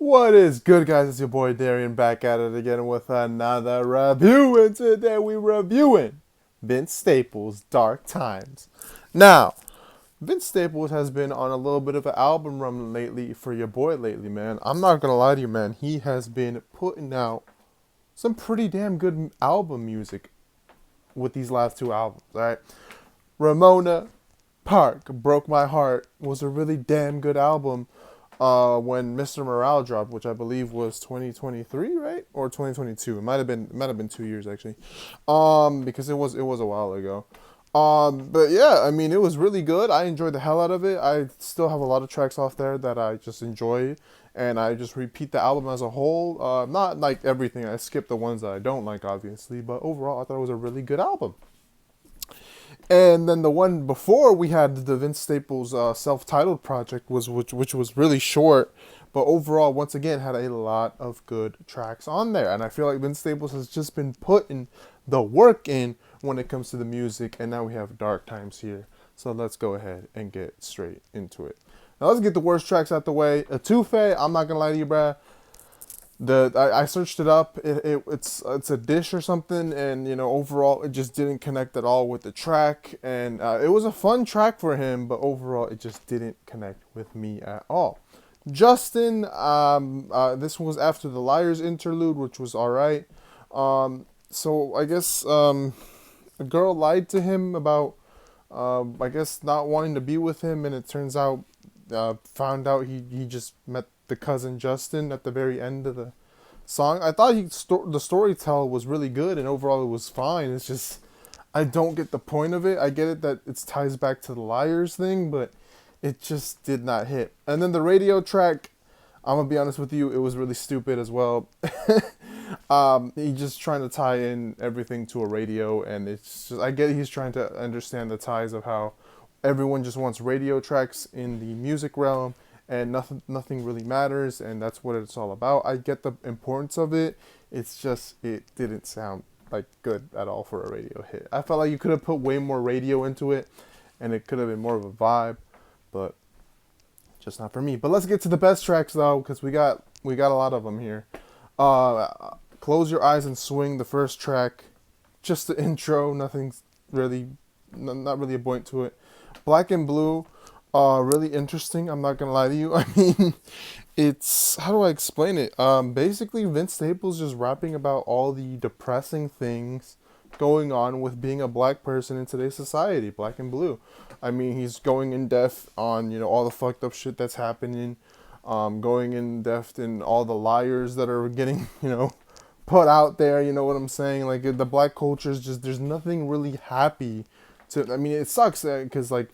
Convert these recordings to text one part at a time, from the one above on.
What is good, guys? It's your boy Darian back at it again with another review, and today we reviewing Vince Staples' Dark Times. Now, Vince Staples has been on a little bit of an album run lately for your boy lately, man. I'm not gonna lie to you, man. He has been putting out some pretty damn good album music with these last two albums, alright? Ramona Park Broke My Heart was a really damn good album when Mr. Morale dropped, which I believe was 2023, right? Or 2022. It might have been 2 years actually. Because it was a while ago. But yeah, I mean it was really good. I enjoyed the hell out of it. I still have a lot of tracks off there that I just enjoy and I just repeat the album as a whole. Not like everything. I skipped the ones that I don't like obviously, but overall I thought it was a really good album. And then the one before we had the Vince Staples self-titled project was which was really short, but overall once again had a lot of good tracks on there. And I feel like Vince Staples has just been putting the work in when it comes to the music. And now we have Dark Times here, so let's go ahead and get straight into it. Now let's get the worst tracks out the way. Etufe, I'm not gonna lie to you, bruh. I searched it up. It's a dish or something, and overall it just didn't connect at all with the track. And it was a fun track for him, but overall it just didn't connect with me at all. Justin, this one was after the Liars interlude, which was all right. So I guess a girl lied to him about I guess not wanting to be with him, and it turns out found out he just met the cousin Justin at the very end of the song. I thought the storytell was really good and overall it was fine. It's just I don't get the point of it. I get it that it ties back to the Liars thing, but it just did not hit. And then the radio track, I'm gonna be honest with you, it was really stupid as well. He just trying to tie in everything to a radio, and it's just I get he's trying to understand the ties of how everyone just wants radio tracks in the music realm, and nothing really matters, and that's what it's all about. I get the importance of it. It's just it didn't sound like good at all for a radio hit. I felt like you could have put way more radio into it, and it could have been more of a vibe, but just not for me. But let's get to the best tracks though, because we got a lot of them here. Close Your Eyes and Swing, the first track, just the intro. Nothing's really, not really a point to it. Black and Blue, really interesting. I'm not gonna lie to you. I mean, it's how do I explain it? Basically, Vince Staples just rapping about all the depressing things going on with being a black person in today's society. Black and Blue. I mean, he's going in depth on all the fucked up shit that's happening. Going in depth in all the liars that are getting put out there. You know what I'm saying? Like the black culture is just there's nothing really happy to. I mean, it sucks because like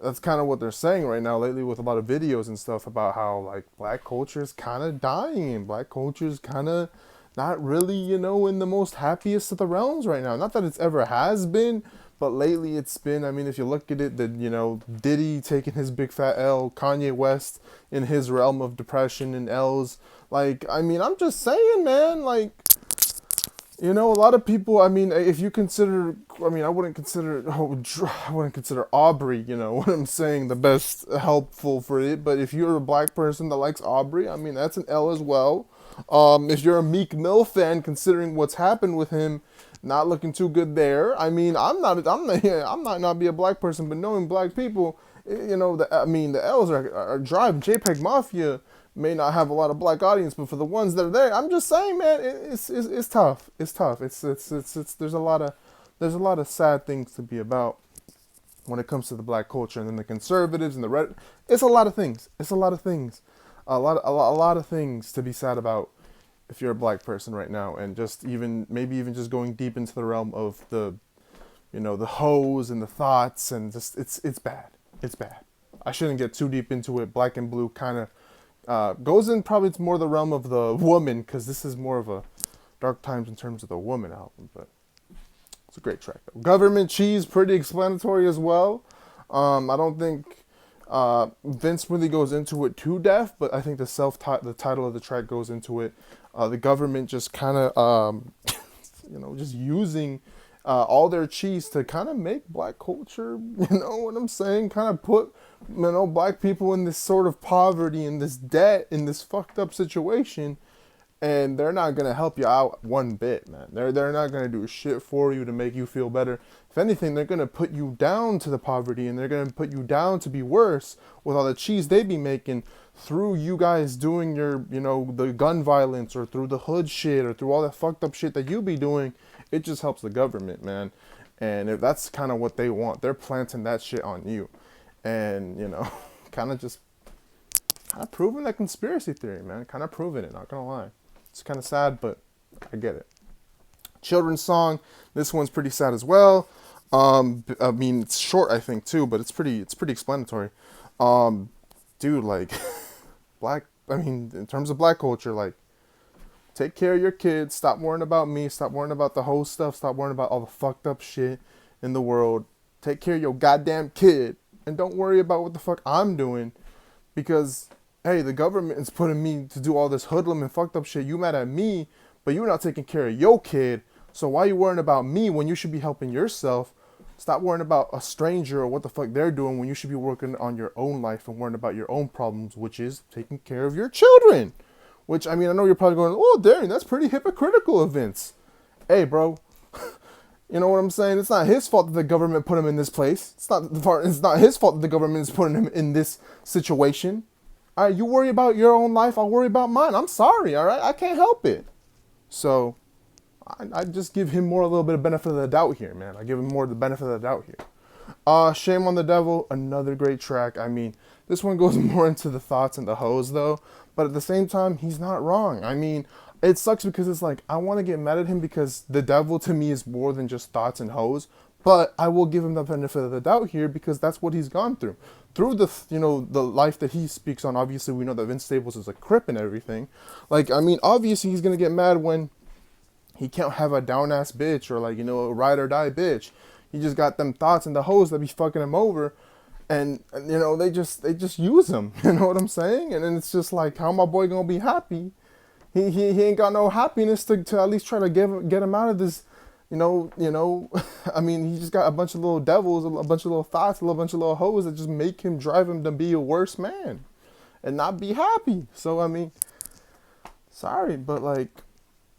that's kind of what they're saying right now lately with a lot of videos and stuff about how like black culture is kind of dying and black culture is kind of not really in the most happiest of the realms right now. Not that it's ever has been, but lately it's been. I mean, if you look at it, the Diddy taking his big fat L, Kanye West in his realm of depression and L's. Like, I mean, I'm just saying, man. Like, a lot of people. I mean, if you consider, I mean, I wouldn't consider Aubrey. You know what I'm saying, the best helpful for it. But if you're a black person that likes Aubrey, I mean, that's an L as well. If you're a Meek Mill fan, considering what's happened with him, not looking too good there. I mean, I'm not be a black person, but knowing black people, the L's are driving. JPEG Mafia may not have a lot of black audience, but for the ones that are there, I'm just saying, man, it's tough. It's tough. It's there's a lot of sad things to be about when it comes to the black culture and then the conservatives and the red. It's a lot of things. It's a lot of things. A lot of things to be sad about if you're a black person right now, and just maybe even just going deep into the realm of the the hoes and the thoughts, and just it's bad. It's bad. I shouldn't get too deep into it. Black and Blue kind of goes in probably it's more the realm of the woman, because this is more of a Dark Times in terms of the woman album, but it's a great track though. Government Cheese, pretty explanatory as well. I don't think Vince really goes into it too depth, but I think the title of the track goes into it. The government just kind of just using all their cheese to kind of make black culture, you know what I'm saying, kind of put, black people in this sort of poverty, in this debt, in this fucked up situation, and they're not gonna help you out one bit, man. They're not gonna do shit for you to make you feel better. If anything, they're gonna put you down to the poverty, and they're gonna put you down to be worse with all the cheese they be making through you guys doing your, the gun violence, or through the hood shit, or through all that fucked up shit that you be doing. It just helps the government, man. And if that's kind of what they want, they're planting that shit on you, and kind of just kind of proving that conspiracy theory, man. Kind of proving it. Not gonna lie. It's kind of sad, but I get it. Children's song. This one's pretty sad as well. I mean, it's short, I think, too, but it's pretty explanatory. Dude, like, in terms of black culture, like, take care of your kids. Stop worrying about me. Stop worrying about the whole stuff. Stop worrying about all the fucked up shit in the world. Take care of your goddamn kid, and don't worry about what the fuck I'm doing, because hey, the government is putting me to do all this hoodlum and fucked up shit. You mad at me, but you're not taking care of your kid. So why you worrying about me when you should be helping yourself? Stop worrying about a stranger or what the fuck they're doing when you should be working on your own life and worrying about your own problems, which is taking care of your children. Which, I mean, I know you're probably going, oh, Darian, that's pretty hypocritical of Vince. Hey, bro, you know what I'm saying? It's not his fault that the government put him in this place. It's not his fault that the government is putting him in this situation. All right, you worry about your own life, I'll worry about mine. I'm sorry, all right? I can't help it. So I just give him a little bit of benefit of the doubt here, man. I give him more of the benefit of the doubt here. Shame on the Devil, another great track. I mean, this one goes more into the thoughts and the hoes, though. But at the same time, he's not wrong. I mean, it sucks because it's like, I want to get mad at him because the devil to me is more than just thoughts and hoes. But I will give him the benefit of the doubt here because that's what he's gone through. Through the, the life that he speaks on, obviously we know that Vince Staples is a Crip and everything. Like, I mean, obviously he's going to get mad when he can't have a down-ass bitch or like, a ride-or-die bitch. He just got them thoughts and the hoes that be fucking him over. And they just use him. You know what I'm saying? And then it's just like, how my boy going to be happy? He ain't got no happiness to at least try to get him out of this. I mean, he just got a bunch of little devils, a bunch of little thoughts, bunch of little hoes that just make him drive him to be a worse man and not be happy. So, I mean, sorry, but like,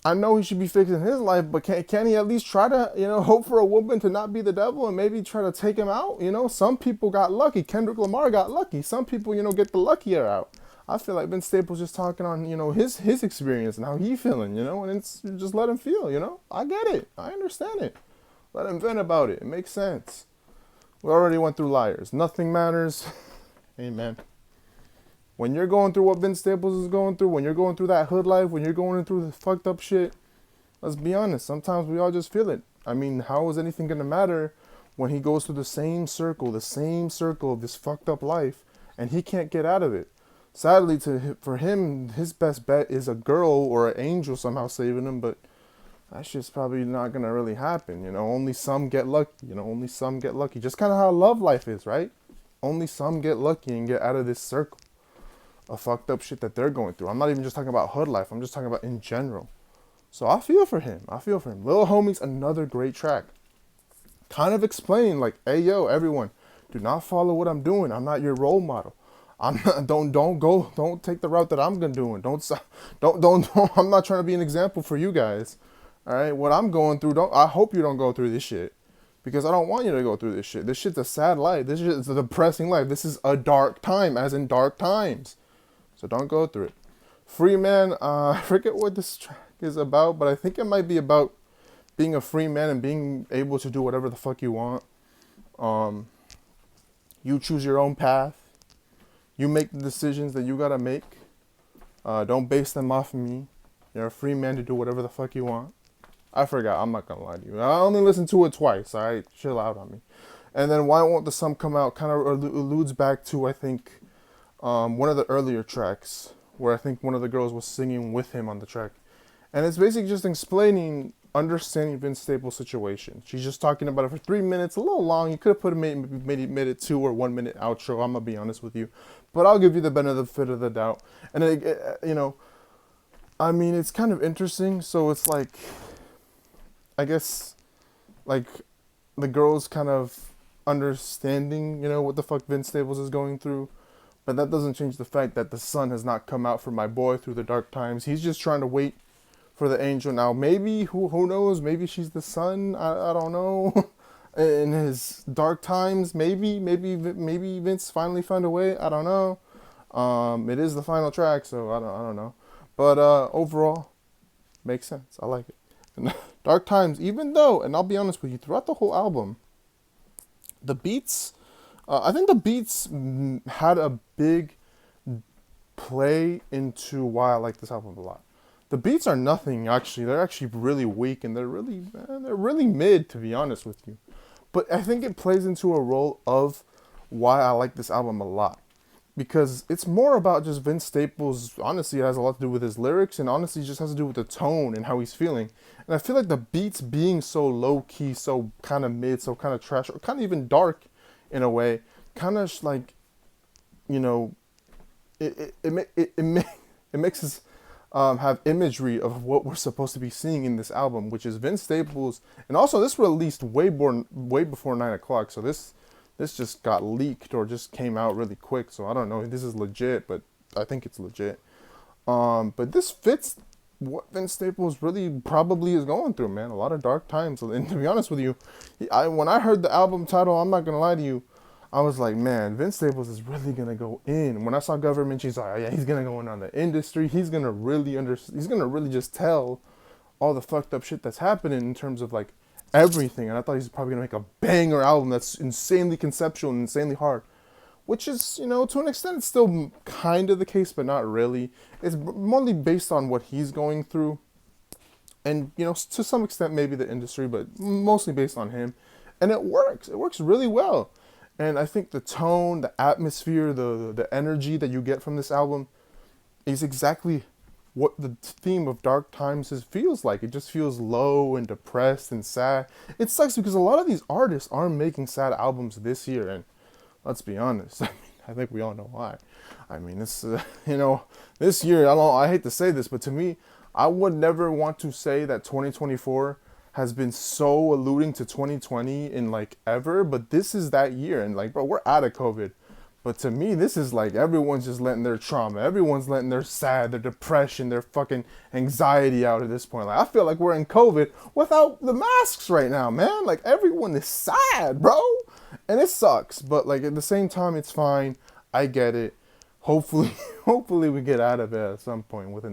I know he should be fixing his life, but can he at least try to, hope for a woman to not be the devil and maybe try to take him out? Some people got lucky. Kendrick Lamar got lucky. Some people, get the luckier out. I feel like Vince Staples just talking on, his experience and how he feeling, and it's just let him feel, I get it. I understand it. Let him vent about it. It makes sense. We already went through Liars. Nothing Matters. Amen. When you're going through what Vince Staples is going through, when you're going through that hood life, when you're going through the fucked up shit, let's be honest, sometimes we all just feel it. I mean, how is anything going to matter when he goes through the same circle of this fucked up life, and he can't get out of it? Sadly, for him, his best bet is a girl or an angel somehow saving him, but that shit's probably not going to really happen. Only some get lucky. Only some get lucky. Just kind of how love life is, right? Only some get lucky and get out of this circle of fucked up shit that they're going through. I'm not even just talking about hood life. I'm just talking about in general. So I feel for him. Lil Homie's another great track. Kind of explaining like, hey, yo, everyone, do not follow what I'm doing. I'm not your role model. I'm not, don't take the route that I'm gonna do. I'm not trying to be an example for you guys. All right, what I'm going through, I hope you don't go through this shit, because I don't want you to go through this shit. This shit's a sad life. This shit is a depressing life. This is a dark time, as in dark times. So don't go through it. Free Man, I forget what this track is about, but I think it might be about being a free man and being able to do whatever the fuck you want. You choose your own path. You make the decisions that you gotta make. Don't base them off of me. You're a free man to do whatever the fuck you want. I forgot. I'm not gonna lie to you. I only listened to it twice. All right, chill out on me. And then Why Won't the Sun Come Out kind of alludes back to, I think, one of the earlier tracks where I think one of the girls was singing with him on the track. And it's basically just explaining, understanding Vince Staples' situation. She's just talking about it for 3 minutes, a little long. You could have made it 2 or 1 minute outro. I'm gonna be honest with you, but I'll give you the benefit of the doubt. And I mean, it's kind of interesting. So it's like, I guess, like the girls kind of understanding, what the fuck Vince Staples is going through. But that doesn't change the fact that the sun has not come out for my boy through the dark times. He's just trying to wait for the angel. Now, maybe, who knows? Maybe she's the sun. I don't know. In his dark times, maybe Vince finally found a way. I don't know. It is the final track, so I don't know. But overall, makes sense. I like it. And dark times, even though, and I'll be honest with you, throughout the whole album, the beats, I think the beats had a big play into why I like this album a lot. The beats are nothing actually. They're actually really weak and they're really mid, to be honest with you. But I think it plays into a role of why I like this album a lot. Because it's more about just Vince Staples. Honestly, it has a lot to do with his lyrics, and honestly, it just has to do with the tone and how he's feeling. And I feel like the beats being so low key, so kind of mid, so kind of trash, or kind of even dark in a way, kind of like, you know, it makes us have imagery of what we're supposed to be seeing in this album, which is Vince Staples. And also, this released way before 9 o'clock, so this just got leaked or just came out really quick. So I don't know if this is legit, but I think it's legit. But this fits what Vince Staples really probably is going through, man. A lot of dark times. And to be honest with you, when I heard the album title, I'm not gonna lie to you, I was like, man, Vince Staples is really gonna go in. When I saw Government, she's like, oh, yeah, he's gonna go in on the industry. He's gonna really just tell all the fucked up shit that's happening in terms of like everything. And I thought he's probably gonna make a banger album that's insanely conceptual and insanely hard, which is, to an extent, it's still kind of the case, but not really. It's mostly based on what he's going through, and to some extent maybe the industry, but mostly based on him. And it works. It works really well. And I think the tone, the atmosphere, the energy that you get from this album is exactly what the theme of Dark Times feels like. It just feels low and depressed and sad. It sucks because a lot of these artists aren't making sad albums this year, and let's be honest, I think we all know why. I mean, this year, I hate to say this, but to me, I would never want to say that 2024 has been so alluding to 2020 in like ever, but this is that year, and like, bro, we're out of COVID. But to me, this is like everyone's just letting their trauma, everyone's letting their sad, their depression, their fucking anxiety out at this point. Like, I feel like we're in COVID without the masks right now, man. Like, everyone is sad, bro. And it sucks, but like at the same time, it's fine. I get it. Hopefully we get out of it at some point within